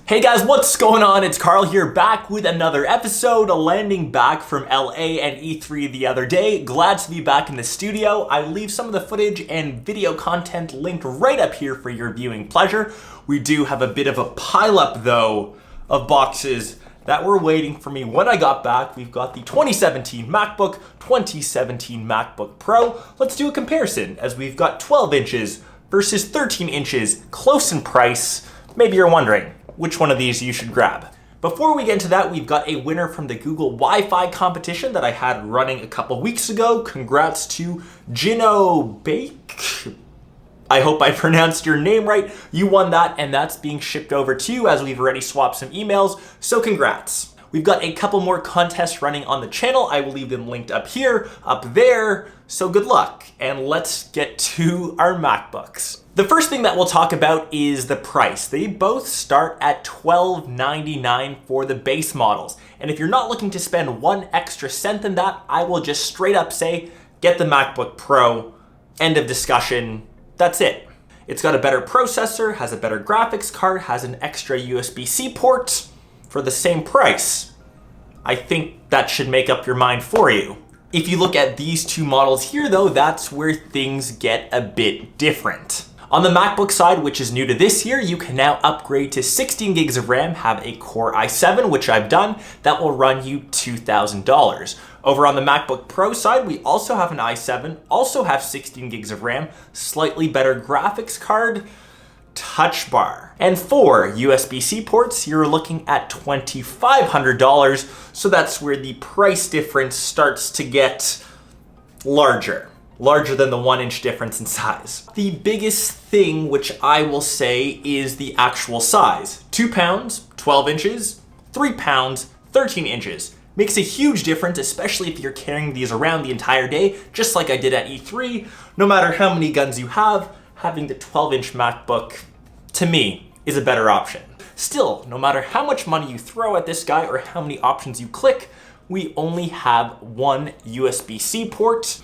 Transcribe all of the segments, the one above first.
Hey guys, what's going on? It's Karl here, back with another episode, landing back from LA and E3 the other day. Glad to be back in the studio. I leave some of the footage and video content linked right up here for your viewing pleasure. We do have a bit of a pileup though of boxes that were waiting for me when I got back. We've got the 2017 MacBook, 2017 MacBook Pro. Let's do a comparison as we've got 12 inches versus 13 inches, close in price. Maybe you're wondering which one of these you should grab. Before we get into that, we've got a winner from the Google Wi-Fi competition that I had running a couple weeks ago. Congrats to Gino Bake. I hope I pronounced your name right. You won that, and that's being shipped over to you as we've already swapped some emails, so congrats. We've got a couple more contests running on the channel. I will leave them linked up here, up there, so good luck. And let's get to our MacBooks. The first thing that we'll talk about is the price. They both start at $12.99 for the base models. And if you're not looking to spend one extra cent than that, I will just straight up say, get the MacBook Pro, end of discussion, that's it. It's got a better processor, has a better graphics card, has an extra USB-C port for the same price. I think that should make up your mind for you. If you look at these two models here though, that's where things get a bit different. On the MacBook side, which is new to this year, you can now upgrade to 16 gigs of RAM, have a Core i7, which I've done, that will run you $2,000. Over on the MacBook Pro side, we also have an i7, also have 16 gigs of RAM, slightly better graphics card, touch bar. And for USB-C ports, you're looking at $2,500, so that's where the price difference starts to get larger than the 1-inch difference in size. The biggest thing, which I will say, is the actual size. 2 pounds, 12 inches, 3 pounds, 13 inches. Makes a huge difference, especially if you're carrying these around the entire day, just like I did at E3. No matter how many guns you have, having the 12-inch MacBook, to me, is a better option. Still, no matter how much money you throw at this guy or how many options you click, we only have one USB-C port.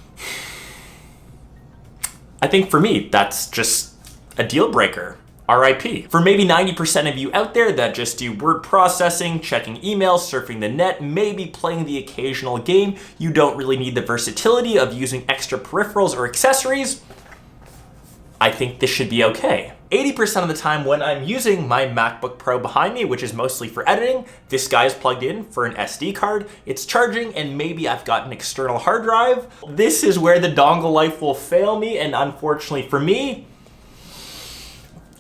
I think for me, that's just a deal breaker. RIP. For maybe 90% of you out there that just do word processing, checking emails, surfing the net, maybe playing the occasional game, you don't really need the versatility of using extra peripherals or accessories, I think this should be okay. 80% of the time when I'm using my MacBook Pro behind me, which is mostly for editing, this guy is plugged in for an SD card, it's charging, and maybe I've got an external hard drive. This is where the dongle life will fail me, and unfortunately for me,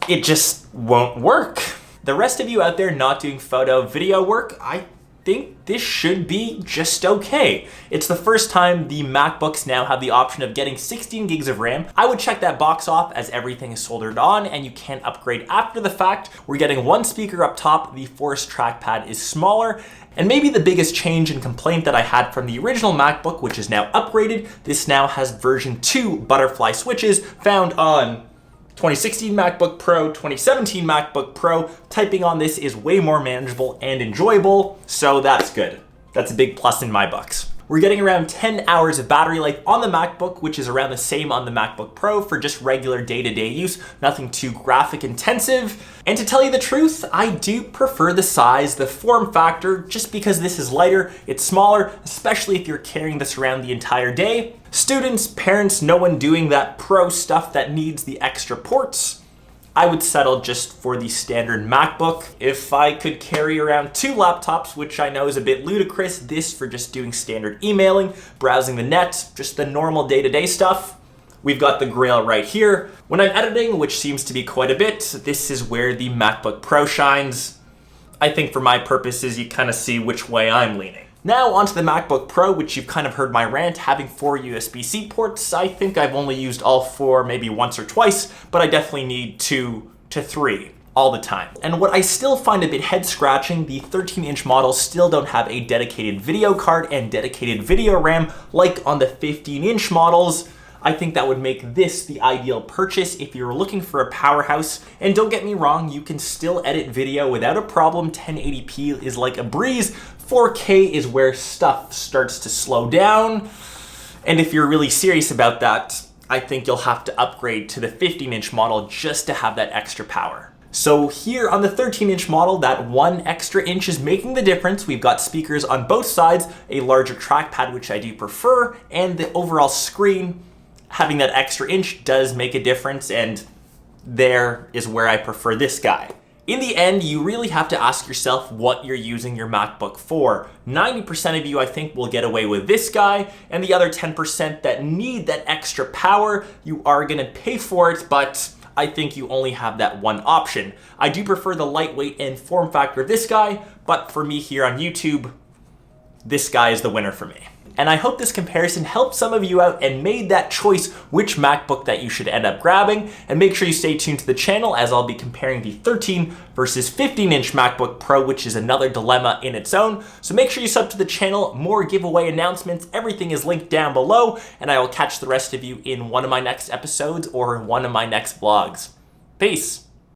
it just won't work. The rest of you out there not doing photo, video work, I think this should be just okay. It's the first time the MacBooks now have the option of getting 16 gigs of RAM. I would check that box off as everything is soldered on and you can't upgrade after the fact. We're getting one speaker up top, the Force trackpad is smaller, and maybe the biggest change and complaint that I had from the original MacBook, which is now upgraded, this now has version 2 butterfly switches found on 2016 MacBook Pro, 2017 MacBook Pro. Typing on this is way more manageable and enjoyable, so that's good. That's a big plus in my books. We're getting around 10 hours of battery life on the MacBook, which is around the same on the MacBook Pro for just regular day-to-day use, nothing too graphic intensive. And to tell you the truth, I do prefer the size, the form factor, just because this is lighter, it's smaller, especially if you're carrying this around the entire day. Students, parents, no one doing that pro stuff that needs the extra ports, I would settle just for the standard MacBook. If I could carry around 2 laptops, which I know is a bit ludicrous, this for just doing standard emailing, browsing the net, just the normal day-to-day stuff. We've got the Grail right here. When I'm editing, which seems to be quite a bit, this is where the MacBook Pro shines. I think for my purposes, you kind of see which way I'm leaning. Now onto the MacBook Pro, which you've kind of heard my rant, having 4 USB-C ports. I think I've only used all 4 maybe once or twice, but I definitely need 2 to 3 all the time. And what I still find a bit head scratching, the 13-inch models still don't have a dedicated video card and dedicated video RAM like on the 15-inch models. I think that would make this the ideal purchase if you're looking for a powerhouse. And don't get me wrong, you can still edit video without a problem. 1080p is like a breeze. 4K is where stuff starts to slow down. And if you're really serious about that, I think you'll have to upgrade to the 15-inch model just to have that extra power. So here on the 13-inch model, that 1 extra inch is making the difference. We've got speakers on both sides, a larger trackpad, which I do prefer, and the overall screen, having that extra inch does make a difference, and there is where I prefer this guy. In the end, you really have to ask yourself what you're using your MacBook for. 90% of you, I think, will get away with this guy, and the other 10% that need that extra power, you are gonna pay for it, but I think you only have that one option. I do prefer the lightweight and form factor of this guy, but for me here on YouTube, this guy is the winner for me. And I hope this comparison helped some of you out and made that choice which MacBook that you should end up grabbing. And make sure you stay tuned to the channel, as I'll be comparing the 13 versus 15-inch MacBook Pro, which is another dilemma in its own. So make sure you sub to the channel, more giveaway announcements, everything is linked down below, and I will catch the rest of you in one of my next episodes or one of my next vlogs. Peace.